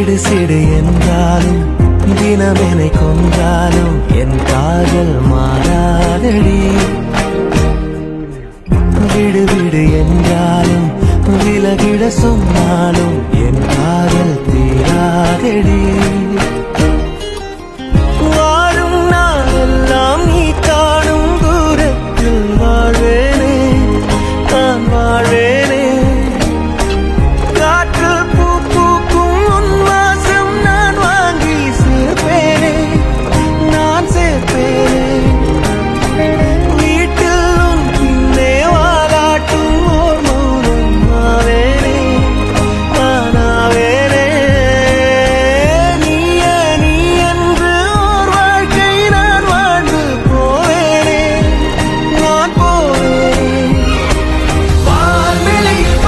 சிடு சிடு என்றாலும் தினமெனை கொன்றாலும் என் காதல் மாறாதடி. விடு விடு என்றாலும் விலகிட சொன்னாலும்